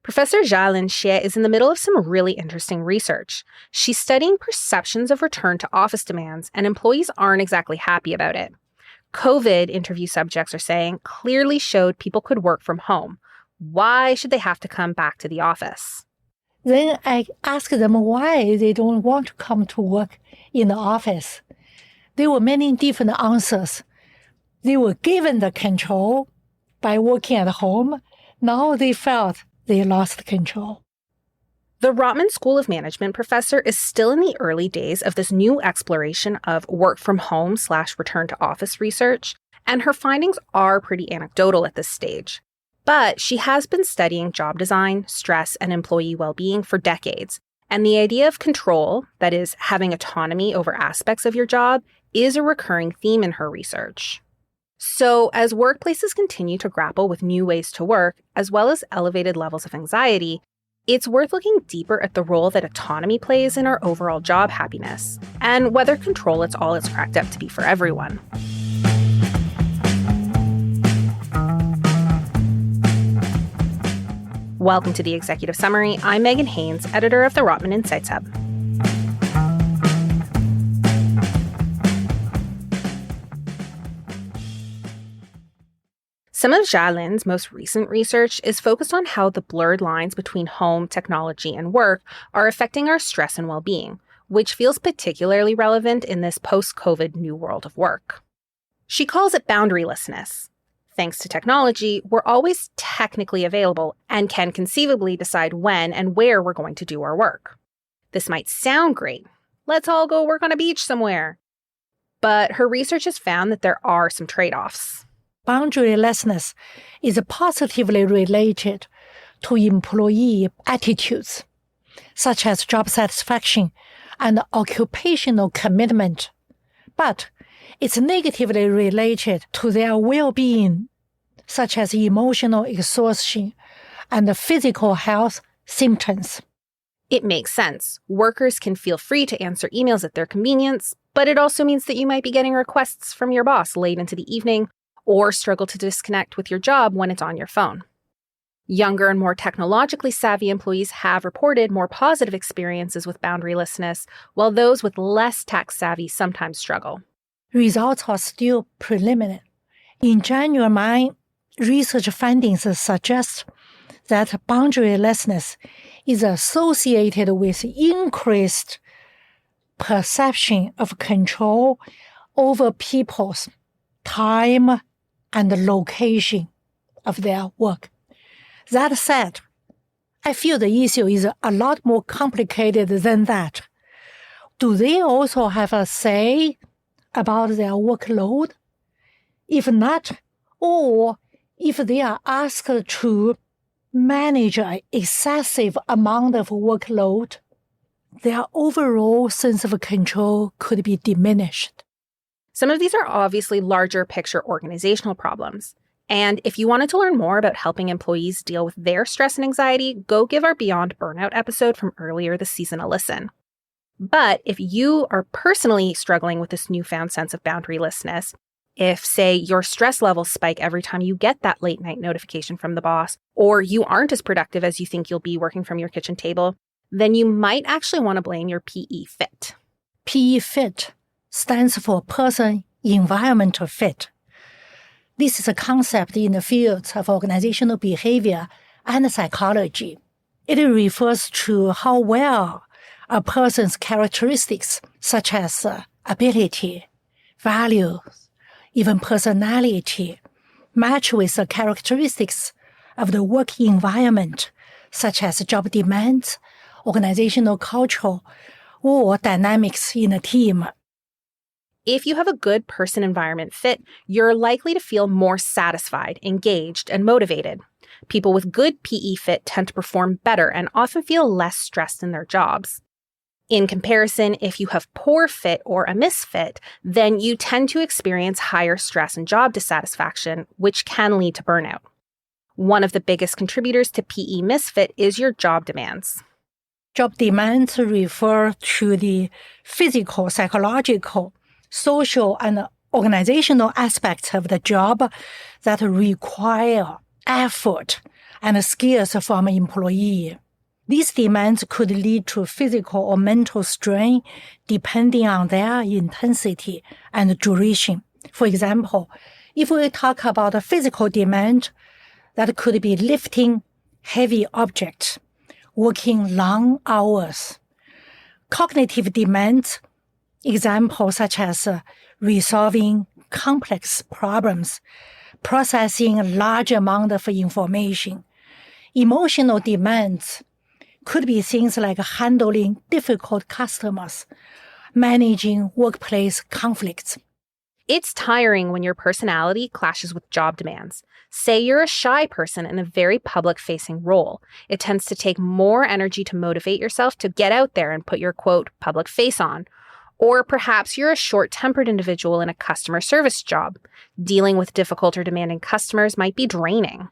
Professor Jia Lin Xie is in the middle of some really interesting research. She's studying perceptions of return to office demands, and employees aren't exactly happy about it. COVID, interview subjects are saying, clearly showed people could work from home. Why should they have to come back to the office? Then I asked them why they don't want to come to work in the office. There were many different answers. They were given the control by working at home. Now they felt they lost control. The Rotman School of Management professor is still in the early days of this new exploration of work from home / return to office research, and her findings are pretty anecdotal at this stage. But she has been studying job design, stress, and employee well-being for decades, and the idea of control, that is, having autonomy over aspects of your job, is a recurring theme in her research. So, as workplaces continue to grapple with new ways to work, as well as elevated levels of anxiety, it's worth looking deeper at the role that autonomy plays in our overall job happiness, and whether control is all it's cracked up to be for everyone. Welcome to the Executive Summary. I'm Megan Haynes, editor of the Rotman Insights Hub. Some of Jia Lin's most recent research is focused on how the blurred lines between home, technology, and work are affecting our stress and well-being, which feels particularly relevant in this post-COVID new world of work. She calls it boundarylessness. Thanks to technology, we're always technically available and can conceivably decide when and where we're going to do our work. This might sound great. Let's all go work on a beach somewhere. But her research has found that there are some trade-offs. Boundarylessness is positively related to employee attitudes, such as job satisfaction and occupational commitment, but it's negatively related to their well-being, such as emotional exhaustion and physical health symptoms. It makes sense. Workers can feel free to answer emails at their convenience, but it also means that you might be getting requests from your boss late into the evening or struggle to disconnect with your job when it's on your phone. Younger and more technologically savvy employees have reported more positive experiences with boundarylessness, while those with less tech savvy sometimes struggle. Results are still preliminary. In January, my research findings suggest that boundarylessness is associated with increased perception of control over people's time and location of their work. That said, I feel the issue is a lot more complicated than that. Do they also have a say about their workload? If not, or if they are asked to manage an excessive amount of workload, their overall sense of control could be diminished. Some of these are obviously larger picture organizational problems. And if you wanted to learn more about helping employees deal with their stress and anxiety, go give our Beyond Burnout episode from earlier this season a listen. But if you are personally struggling with this newfound sense of boundarylessness, if, say, your stress levels spike every time you get that late night notification from the boss, or you aren't as productive as you think you'll be working from your kitchen table, then you might actually want to blame your PE fit. PE fit stands for person-environmental fit. This is a concept in the fields of organizational behavior and psychology. It refers to how well a person's characteristics, such as ability, values, even personality, match with the characteristics of the work environment, such as job demands, organizational culture, or dynamics in a team. If you have a good person-environment fit, you're likely to feel more satisfied, engaged, and motivated. People with good PE fit tend to perform better and often feel less stressed in their jobs. In comparison, if you have poor fit or a misfit, then you tend to experience higher stress and job dissatisfaction, which can lead to burnout. One of the biggest contributors to PE misfit is your job demands. Job demands refer to the physical, psychological, social, and organizational aspects of the job that require effort and skills from an employee. These demands could lead to physical or mental strain depending on their intensity and duration. For example, if we talk about a physical demand, that could be lifting heavy objects, working long hours. Cognitive demands, examples such as resolving complex problems, processing a large amount of information. Emotional demands could be things like handling difficult customers, managing workplace conflicts. It's tiring when your personality clashes with job demands. Say you're a shy person in a very public-facing role. It tends to take more energy to motivate yourself to get out there and put your, quote, public face on. Or perhaps you're a short-tempered individual in a customer service job. Dealing with difficult or demanding customers might be draining.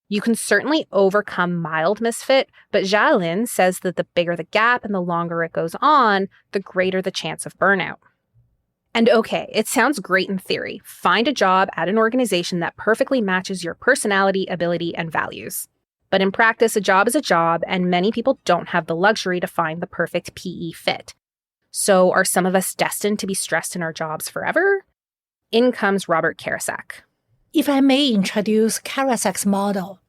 You can certainly overcome mild misfit, but Jia Lin says that the bigger the gap and the longer it goes on, the greater the chance of burnout. And okay, it sounds great in theory. Find a job at an organization that perfectly matches your personality, ability, and values. But in practice, a job is a job, and many people don't have the luxury to find the perfect PE fit. So are some of us destined to be stressed in our jobs forever? In comes Robert Karasak. If I may introduce Karasak's model,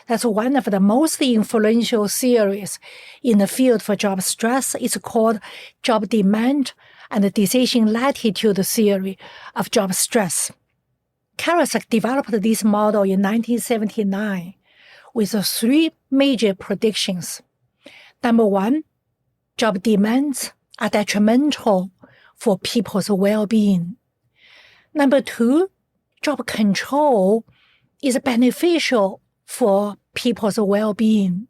that's one of the most influential theories in the field for job stress. It's called job demand and the decision latitude theory of job stress. Karasak developed this model in 1979 with 3 major predictions. Number 1, job demands are detrimental for people's well-being. Number 2, job control is beneficial for people's well-being.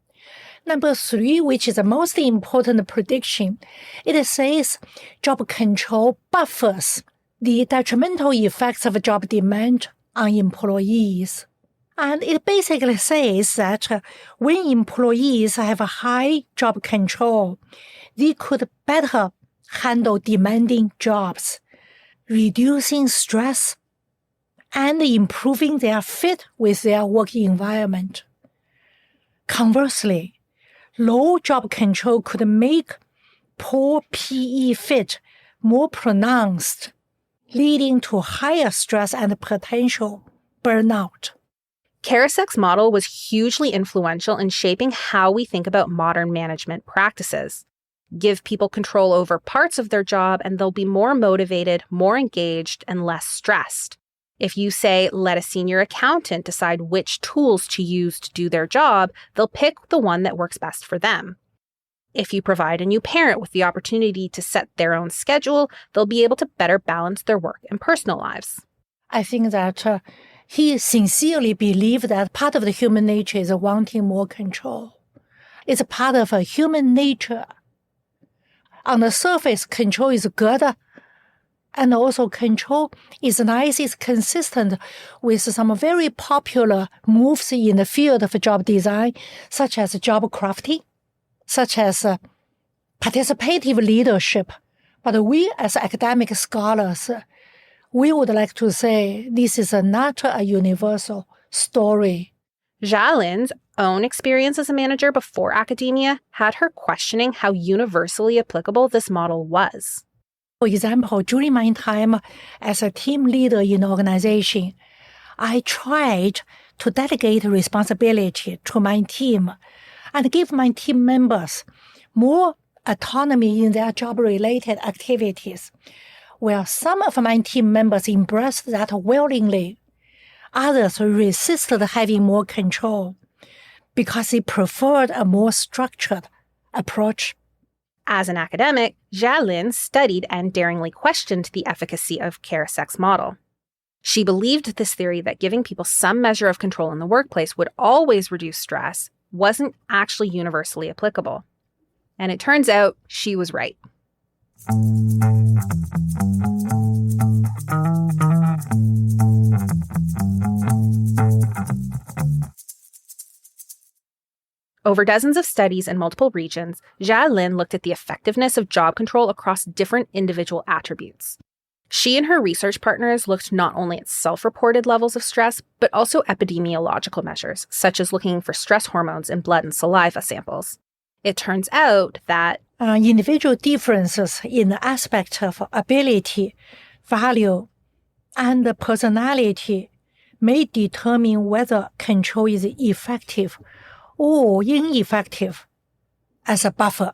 Number 3, which is the most important prediction, it says job control buffers the detrimental effects of job demand on employees. And it basically says that when employees have a high job control, they could better handle demanding jobs, reducing stress, and improving their fit with their work environment. Conversely, low job control could make poor PE fit more pronounced, leading to higher stress and potential burnout. Karasak's model was hugely influential in shaping how we think about modern management practices. Give people control over parts of their job and they'll be more motivated, more engaged, and less stressed. If you say, let a senior accountant decide which tools to use to do their job, they'll pick the one that works best for them. If you provide a new parent with the opportunity to set their own schedule, they'll be able to better balance their work and personal lives. I think that he sincerely believed that part of the human nature is wanting more control. It's a part of a human nature. On the surface, control is good, and also control is nice, it's consistent with some very popular moves in the field of job design, such as job crafting, such as participative leadership. But we as academic scholars, we would like to say this is not a universal story. Jia Lin's own experience as a manager before academia had her questioning how universally applicable this model was. For example, during my time as a team leader in an organization, I tried to delegate responsibility to my team and give my team members more autonomy in their job-related activities. Well, some of my team members embraced that willingly. Others resisted having more control because they preferred a more structured approach. As an academic, Jia Lin studied and daringly questioned the efficacy of Karasak's model. She believed this theory that giving people some measure of control in the workplace would always reduce stress wasn't actually universally applicable. And it turns out she was right. Over dozens of studies in multiple regions, Jia Lin looked at the effectiveness of job control across different individual attributes. She and her research partners looked not only at self-reported levels of stress, but also epidemiological measures, such as looking for stress hormones in blood and saliva samples. It turns out that individual differences in the aspect of ability, value, and personality may determine whether control is effective or ineffective as a buffer.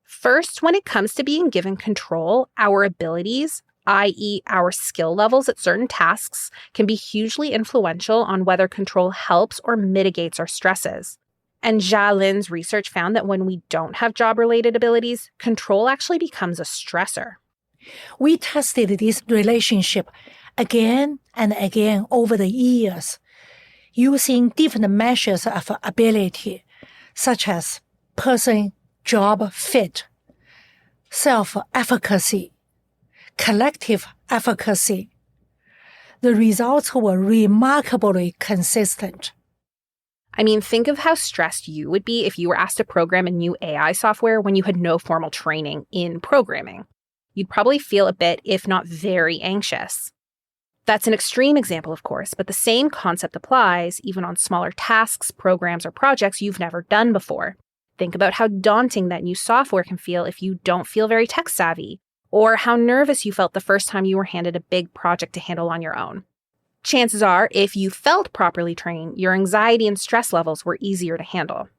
First, when it comes to being given control, our abilities, i.e., our skill levels at certain tasks, can be hugely influential on whether control helps or mitigates our stresses. And Jia Lin's research found that when we don't have job-related abilities, control actually becomes a stressor. We tested this relationship again and again over the years, using different measures of ability, such as person-job fit, self-efficacy, collective efficacy. The results were remarkably consistent. I mean, think of how stressed you would be if you were asked to program a new AI software when you had no formal training in programming. You'd probably feel a bit, if not very, anxious. That's an extreme example, of course, but the same concept applies even on smaller tasks, programs, or projects you've never done before. Think about how daunting that new software can feel if you don't feel very tech-savvy, or how nervous you felt the first time you were handed a big project to handle on your own. Chances are, if you felt properly trained, your anxiety and stress levels were easier to handle.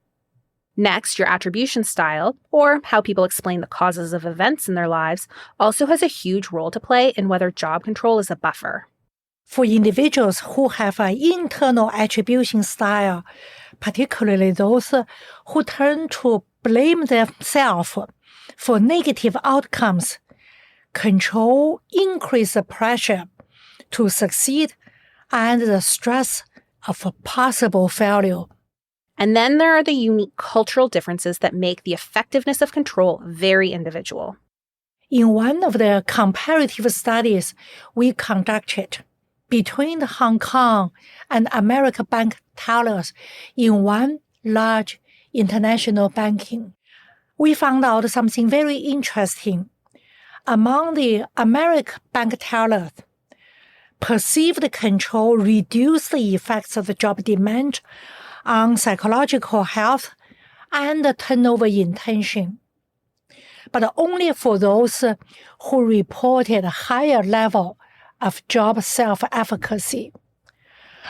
Next, your attribution style, or how people explain the causes of events in their lives, also has a huge role to play in whether job control is a buffer. For individuals who have an internal attribution style, particularly those who turn to blame themselves for negative outcomes, control increases the pressure to succeed and the stress of a possible failure. And then there are the unique cultural differences that make the effectiveness of control very individual. In one of the comparative studies we conducted between Hong Kong and American bank tellers in one large international banking, we found out something very interesting. Among the American bank tellers, perceived control reduced the effects of the job demand on psychological health and turnover intention, but only for those who reported a higher level of job self-efficacy.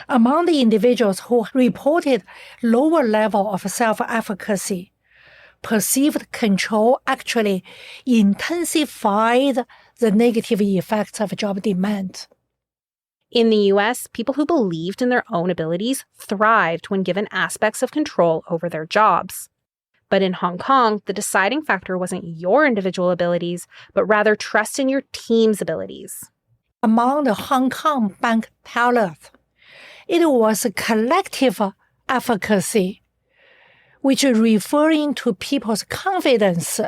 Among the individuals who reported lower level of self-efficacy, perceived control actually intensified the negative effects of job demand. In the US, people who believed in their own abilities thrived when given aspects of control over their jobs. But in Hong Kong, the deciding factor wasn't your individual abilities, but rather trust in your team's abilities. Among the Hong Kong bank tellers, it was collective efficacy, which is referring to people's confidence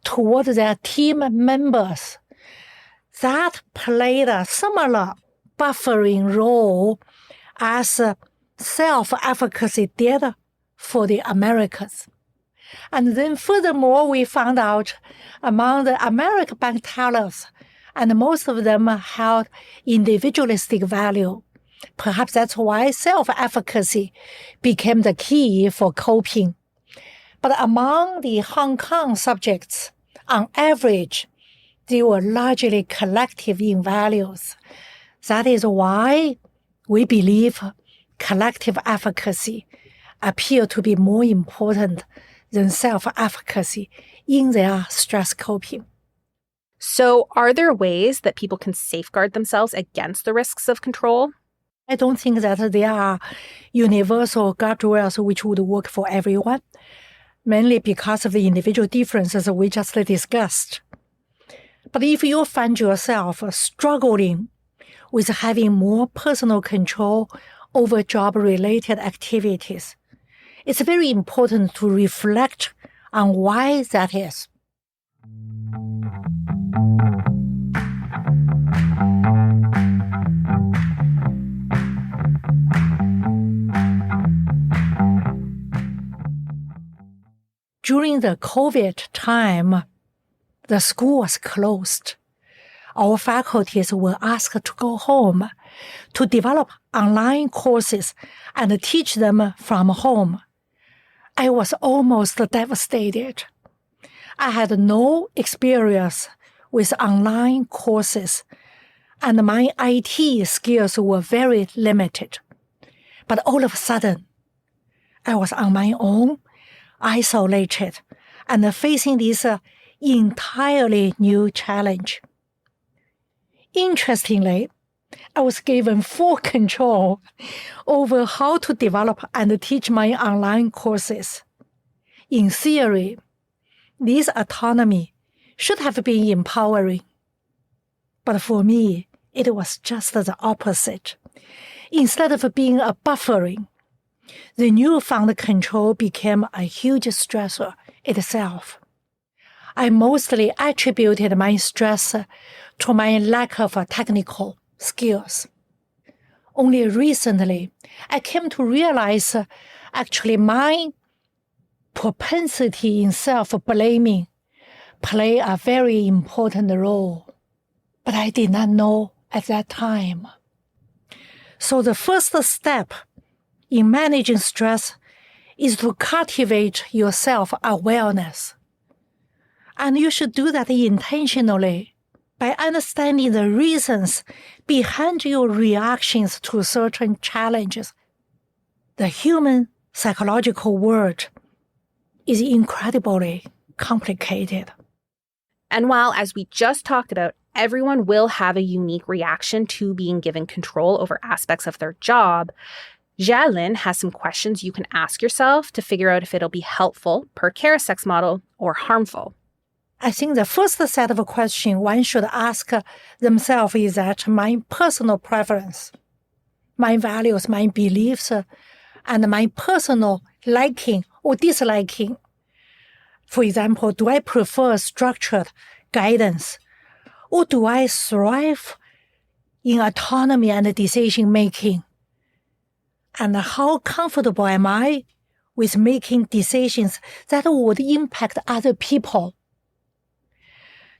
toward their team members, that played a similar buffering role as self-efficacy did for the Americans. And then furthermore, we found out among the American bank tellers, and most of them held individualistic value. Perhaps that's why self-efficacy became the key for coping. But among the Hong Kong subjects, on average, they were largely collective in values. That is why we believe collective efficacy appears to be more important than self-efficacy in their stress coping. So, are there ways that people can safeguard themselves against the risks of control? I don't think that there are universal guardrails which would work for everyone, mainly because of the individual differences we just discussed. But if you find yourself struggling with having more personal control over job-related activities, it's very important to reflect on why that is. During the COVID time, the school was closed. our faculties were asked to go home to develop online courses and teach them from home. I was almost devastated. I had no experience with online courses, and my IT skills were very limited. But all of a sudden, I was on my own, isolated, and facing this entirely new challenge. Interestingly, I was given full control over how to develop and teach my online courses. In theory, this autonomy should have been empowering. But for me, it was just the opposite. Instead of being a buffering, the newfound control became a huge stressor itself. I mostly attributed my stress to my lack of technical skills. Only recently, I came to realize actually my propensity in self-blaming play a very important role. But I did not know at that time. So the first step in managing stress is to cultivate your self-awareness. And you should do that intentionally by understanding the reasons behind your reactions to certain challenges. The human psychological world is incredibly complicated. And while, as we just talked about, everyone will have a unique reaction to being given control over aspects of their job, Jia Lin has some questions you can ask yourself to figure out if it'll be helpful per Karasek's model or harmful. I think the first set of questions one should ask themselves is that my personal preference, my values, my beliefs, and my personal liking or disliking. For example, do I prefer structured guidance, or do I thrive in autonomy and decision-making? And how comfortable am I with making decisions that would impact other people?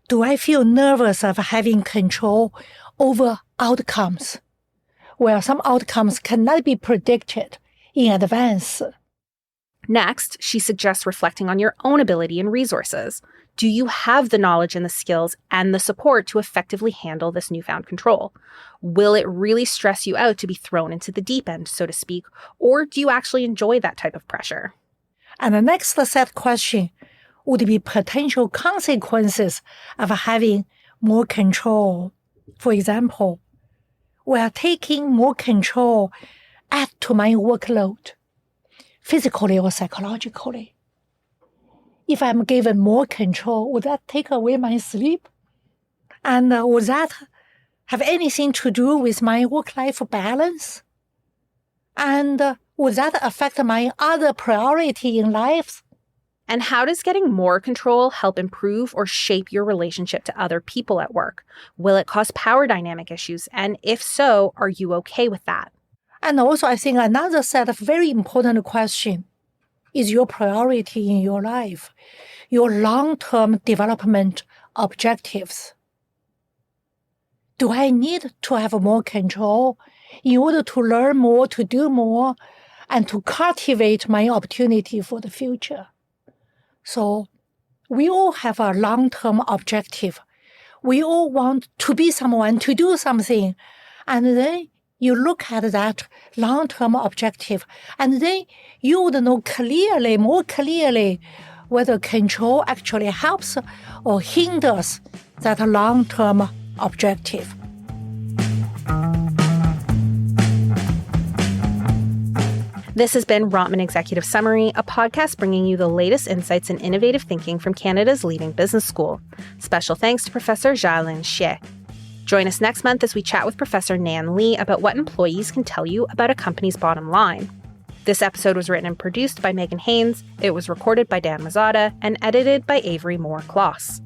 Do I feel nervous of having control over outcomes? Well, some outcomes cannot be predicted in advance. Next, she suggests reflecting on your own ability and resources. Do you have the knowledge and the skills and the support to effectively handle this newfound control? Will it really stress you out to be thrown into the deep end, so to speak, or do you actually enjoy that type of pressure? And the next set question would be potential consequences of having more control. For example, will taking more control add to my workload, physically or psychologically? If I'm given more control, would that take away my sleep? And would that have anything to do with my work-life balance? And would that affect my other priority in life? And how does getting more control help improve or shape your relationship to other people at work? Will it cause power dynamic issues? And if so, are you okay with that? And also, I think another set of very important questions is your priority in your life, your long-term development objectives. Do I need to have more control in order to learn more, to do more, and to cultivate my opportunity for the future? So we all have a long-term objective. We all want to be someone, to do something. And then you look at that long-term objective, and then you would know clearly, more clearly, whether control actually helps or hinders that long-term objective. This has been Rotman Executive Summary, a podcast bringing you the latest insights in innovative thinking from Canada's leading business school. Special thanks to Professor Jia Lin Xie. Join us next month as we chat with Professor Nan Li about what employees can tell you about a company's bottom line. This episode was written and produced by Megan Haynes. It was recorded by Dan Mazzata and edited by Avery Moore-Kloss.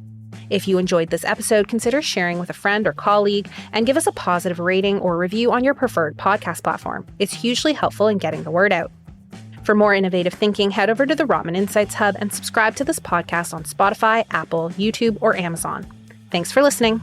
If you enjoyed this episode, consider sharing with a friend or colleague and give us a positive rating or review on your preferred podcast platform. It's hugely helpful in getting the word out. For more innovative thinking, head over to the Rotman Insights Hub and subscribe to this podcast on Spotify, Apple, YouTube, or Amazon. Thanks for listening.